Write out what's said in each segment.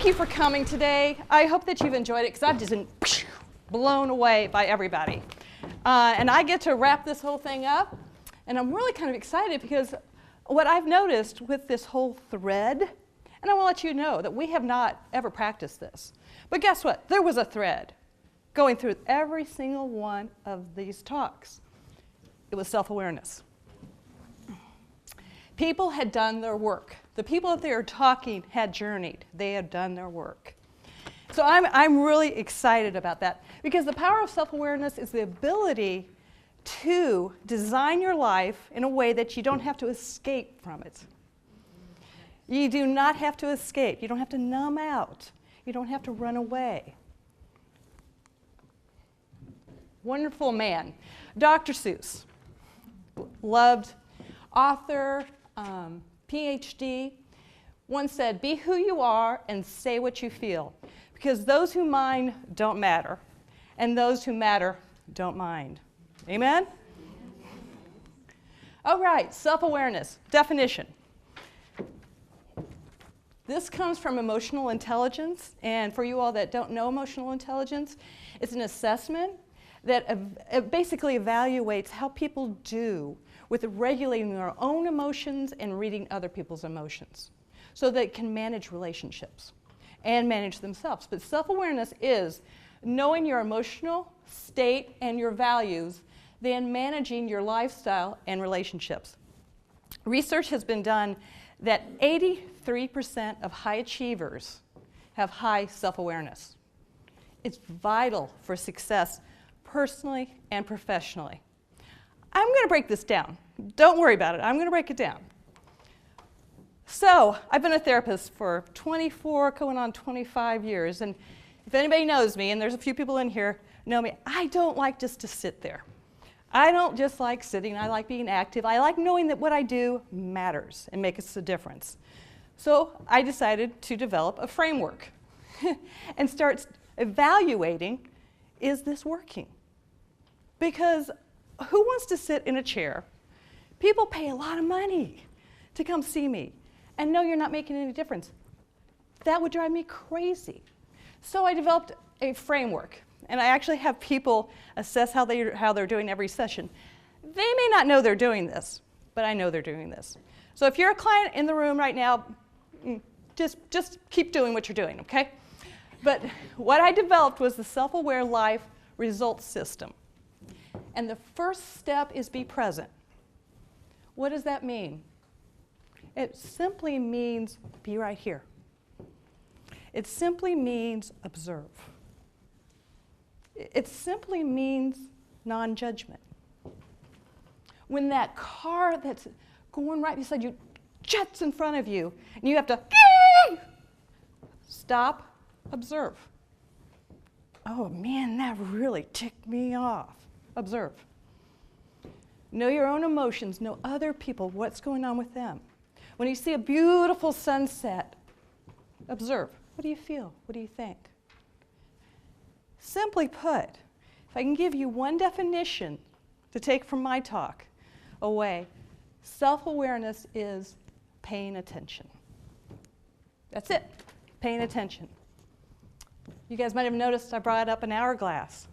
thank you for coming today. I hope that you've enjoyed it because I've just been blown away by everybody. And I get to wrap this whole thing up, and I'm really kind of excited because what I've noticed with this whole thread, and I want to let you know that we have not ever practiced this, but guess what? There was a thread going through every single one of these talks. It was self-awareness. People had done their work. The people that they were talking had journeyed. They had done their work. So I'm really excited about that because the power of self-awareness is the ability to design your life in a way that you don't have to escape from it. You do not have to escape. You don't have to numb out. You don't have to run away. Wonderful man. Dr. Seuss, loved author, PhD, once said, "Be who you are and say what you feel, because those who mind don't matter, and those who matter don't mind." Amen? All right, self-awareness, definition. This comes from emotional intelligence, and for you all that don't know emotional intelligence, it's an assessment that basically evaluates how people do with regulating their own emotions and reading other people's emotions so they can manage relationships and manage themselves. But self-awareness is knowing your emotional state and your values, then managing your lifestyle and relationships. Research has been done that 83% of high achievers have high self-awareness. It's vital for success personally and professionally. I'm going to break this down. Don't worry about it. I'm going to break it down. So, I've been a therapist for 24, going on 25 years, and if anybody knows me, and there's a few people in here know me, I don't like just to sit there. I don't just like sitting. I like being active. I like knowing that what I do matters and makes a difference. So, I decided to develop a framework and start evaluating, is this working? Because who wants to sit in a chair? People pay a lot of money to come see me and know you're not making any difference. That would drive me crazy. So I developed a framework, and I actually have people assess how they're doing every session. They may not know they're doing this, but I know they're doing this. So if you're a client in the room right now, just keep doing what you're doing, okay? But what I developed was the Self-Aware Life Results System. And the first step is be present. What does that mean? It simply means be right here. It simply means observe. It simply means non-judgment. When that car that's going right beside you jets in front of you, and you have to stop, observe. Oh man, that really ticked me off. Observe. Know your own emotions, know other people, what's going on with them. When you see a beautiful sunset, observe. What do you feel? What do you think? Simply put, if I can give you one definition to take from my talk away, self-awareness is paying attention. That's it, paying attention. You guys might have noticed I brought up an hourglass.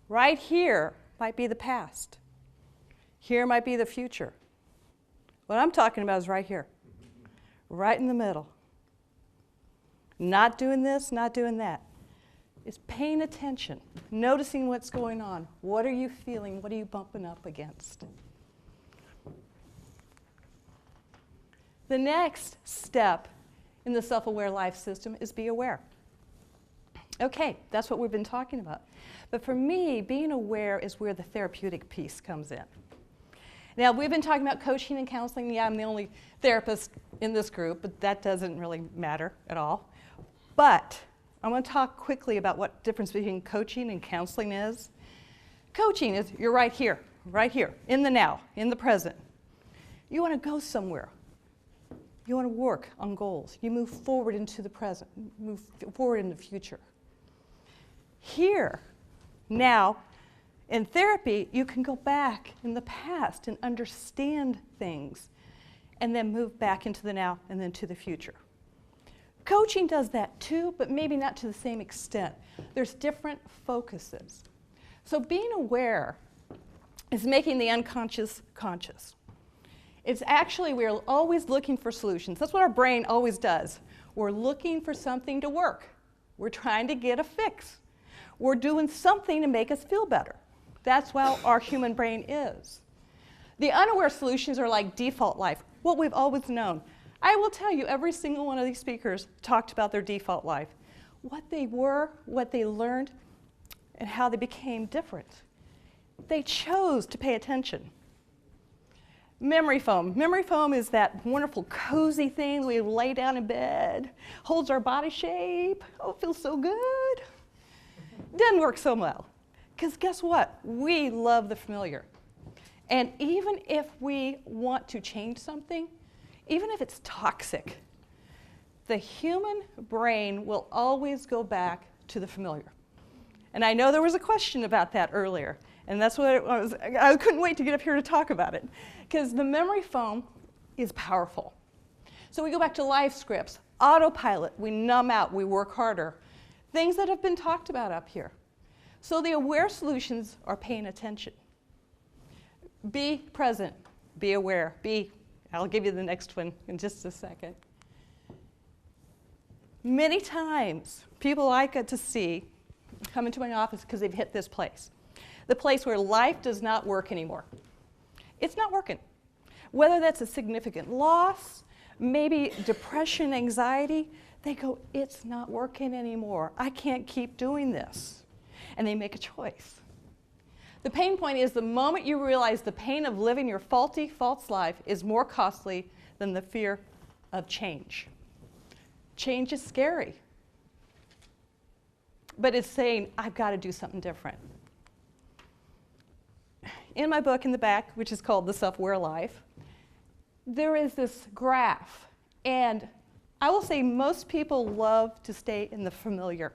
Right here might be the past. Here might be the future. What I'm talking about is right here, right in the middle. Not doing this, not doing that. It's paying attention, noticing what's going on. What are you feeling? What are you bumping up against? The next step in the self-aware life system is be aware. Okay, that's what we've been talking about. But for me, being aware is where the therapeutic piece comes in. Now, we've been talking about coaching and counseling. Yeah, I'm the only therapist in this group, but that doesn't really matter at all. But I want to talk quickly about what the difference between coaching and counseling is. Coaching is you're right here, in the now, in the present. You want to go somewhere. You want to work on goals. You move forward into the present, move forward in the future. Here, now, in therapy, you can go back in the past and understand things and then move back into the now and then to the future. Coaching does that too, but maybe not to the same extent. There's different focuses. So being aware is making the unconscious conscious. It's actually, we're always looking for solutions. That's what our brain always does. We're looking for something to work. We're trying to get a fix. We're doing something to make us feel better. That's how our human brain is. The unaware solutions are like default life, what we've always known. I will tell you, every single one of these speakers talked about their default life, what they were, what they learned, and how they became different. They chose to pay attention. Memory foam. Memory foam is that wonderful cozy thing we lay down in bed, holds our body shape. Oh, it feels so good. Doesn't work so well. Because guess what? We love the familiar. And even if we want to change something, even if it's toxic, the human brain will always go back to the familiar. And I know there was a question about that earlier. And that's what I couldn't wait to get up here to talk about it. Because the memory foam is powerful. So we go back to life scripts, autopilot, we numb out, we work harder. Things that have been talked about up here. So the aware solutions are paying attention. Be present, be aware, I'll give you the next one in just a second. Many times, people I get to see come into my office because they've hit this place. The place where life does not work anymore. It's not working. Whether that's a significant loss, maybe depression, anxiety, they go, it's not working anymore. I can't keep doing this. And they make a choice. The pain point is the moment you realize the pain of living your faulty, false life is more costly than the fear of change. Change is scary. But it's saying, I've got to do something different. In my book in the back, which is called The Self-Aware Life, there is this graph. And I will say most people love to stay in the familiar,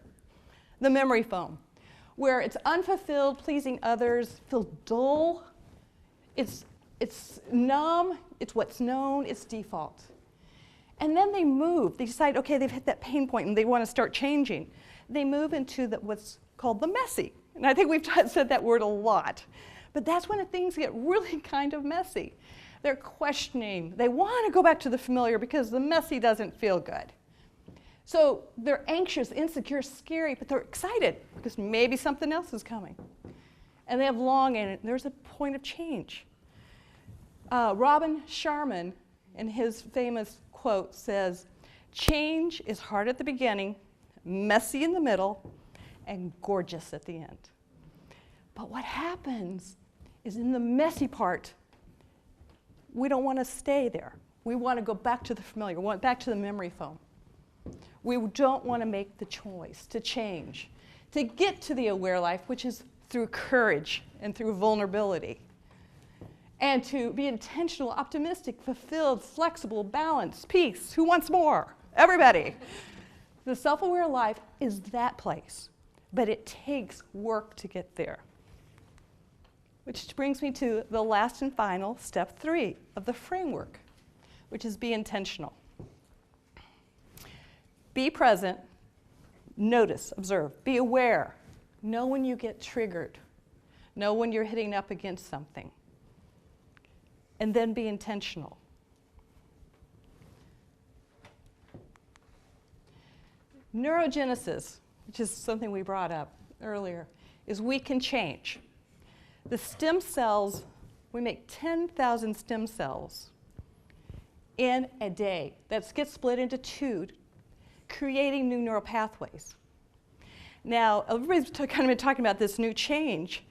the memory foam, where it's unfulfilled, pleasing others, feels dull. It's numb, it's what's known, it's default. And then they move. They decide, okay, they've hit that pain point and they want to start changing. They move into what's called the messy. And I think we've said that word a lot. But that's when things get really kind of messy. They're questioning. They want to go back to the familiar because the messy doesn't feel good. So they're anxious, insecure, scary, but they're excited because maybe something else is coming. And they have longing, and there's a point of change. Robin Sharman, in his famous quote, says, change is hard at the beginning, messy in the middle, and gorgeous at the end. But what happens is in the messy part, we don't want to stay there. We want to go back to the familiar, we want back to the memory foam. We don't want to make the choice to change, to get to the aware life, which is through courage and through vulnerability, and to be intentional, optimistic, fulfilled, flexible, balanced, peace. Who wants more? Everybody. The self-aware life is that place, but it takes work to get there. Which brings me to the last and final, step 3 of the framework, which is be intentional. Be present, notice, observe, be aware. Know when you get triggered. Know when you're hitting up against something. And then be intentional. Neurogenesis, which is something we brought up earlier, is we can change. The stem cells, we make 10,000 stem cells in a day. That gets split into 2, creating new neural pathways. Now, everybody's kind of been talking about this new change.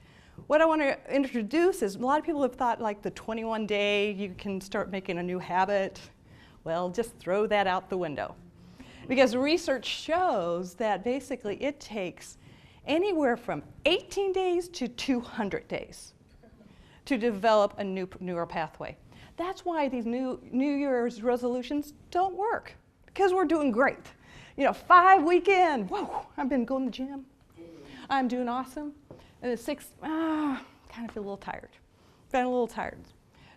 What I want to introduce is a lot of people have thought like the 21-day, you can start making a new habit. Well, just throw that out the window. Because research shows that basically it takes anywhere from 18 days to 200 days to develop a new neural pathway. That's why these New Year's resolutions don't work, because we're doing great. 5 weekend, whoa, I've been going to the gym. I'm doing awesome. And the 6th, kind of feel a little tired. Feeling a little tired.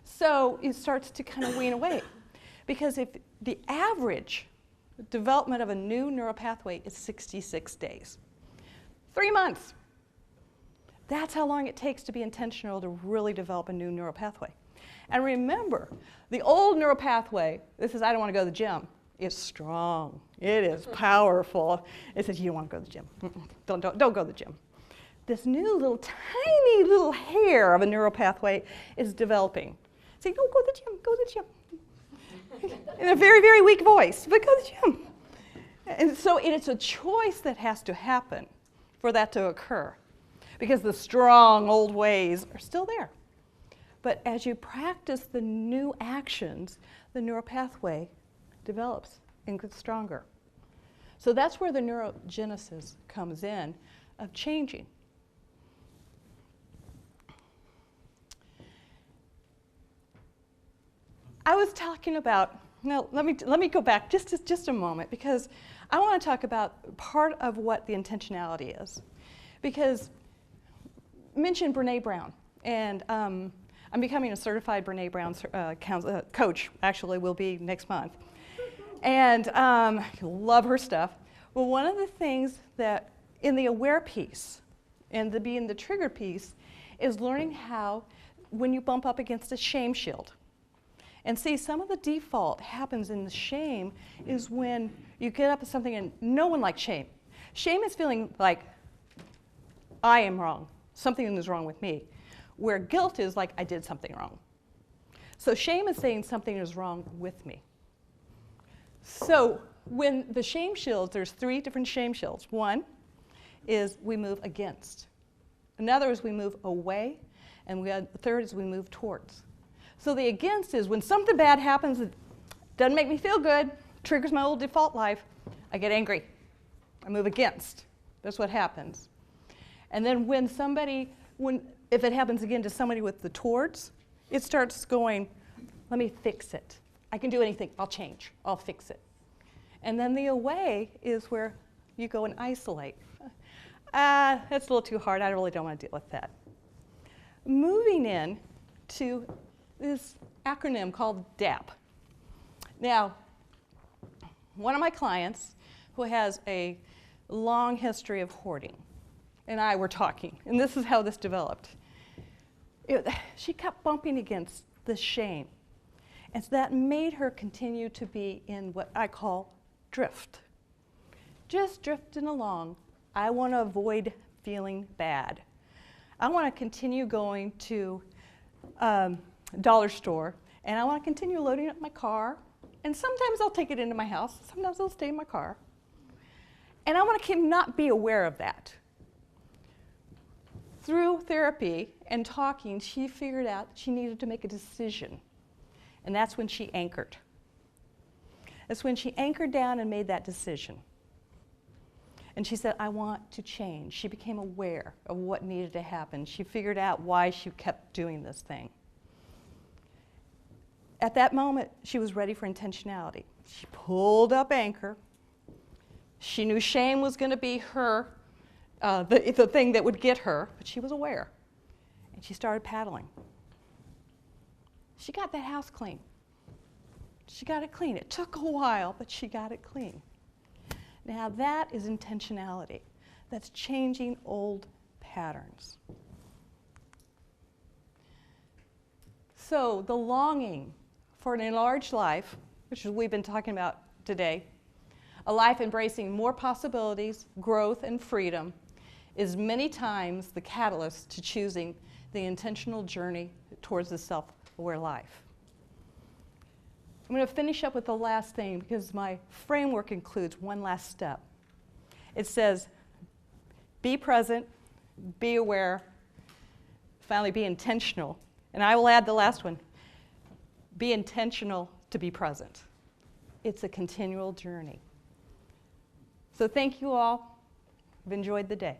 So it starts to kind of wean away. Because if the average development of a new neural pathway is 66 days. 3 months. That's how long it takes to be intentional to really develop a new neural pathway. And remember, the old neural pathway, this is I don't want to go to the gym, is strong. It is powerful. It says you don't want to go to the gym. Don't go to the gym. This new little tiny little hair of a neural pathway is developing. Say, go to the gym, go to the gym. In a very, very weak voice, but go to the gym. And so it's a choice that has to happen for that to occur, because the strong old ways are still there. But as you practice the new actions, the neural pathway develops and gets stronger. So that's where the neurogenesis comes in, of changing. I was talking about, no, let me go back just a moment, because I want to talk about part of what the intentionality is. Because mention Brené Brown, and I'm becoming a certified Brené Brown coach, actually will be next month. And love her stuff. Well, one of the things that in the aware piece and being the trigger piece is learning how, when you bump up against a shame shield. And see, some of the default happens in the shame is when you get up to something, and no one likes shame. Shame is feeling like I am wrong, something is wrong with me, where guilt is like I did something wrong. So shame is saying something is wrong with me. So when the shame shields, there's 3 different shame shields. One is we move against. Another is we move away, and the third is we move towards. So the against is when something bad happens that doesn't make me feel good, triggers my old default life, I get angry. I move against. That's what happens. And then if it happens again to somebody with the towards, it starts going, let me fix it. I can do anything. I'll change. I'll fix it. And then the away is where you go and isolate. That's a little too hard. I really don't want to deal with that. Moving in to this acronym called DAP. Now, one of my clients who has a long history of hoarding, and I were talking, and this is how this developed. She kept bumping against the shame, and so that made her continue to be in what I call drift. Just drifting along. I want to avoid feeling bad. I want to continue going to dollar store, and I want to continue loading up my car, and sometimes I'll take it into my house, sometimes I'll stay in my car, and I want to not be aware of that. Through therapy and talking, she figured out she needed to make a decision, and that's when she anchored. That's when she anchored down and made that decision. And she said, I want to change. She became aware of what needed to happen. She figured out why she kept doing this thing. At that moment, she was ready for intentionality. She pulled up anchor. She knew shame was going to be her, the thing that would get her, but she was aware. And she started paddling. She got that house clean. She got it clean. It took a while, but she got it clean. Now that is intentionality. That's changing old patterns. So the longing for an enlarged life, which we've been talking about today, a life embracing more possibilities, growth, and freedom, is many times the catalyst to choosing the intentional journey towards the self-aware life. I'm going to finish up with the last thing because my framework includes one last step. It says, be present, be aware, finally be intentional. And I will add the last one, be intentional to be present. It's a continual journey. So thank you all. I've enjoyed the day.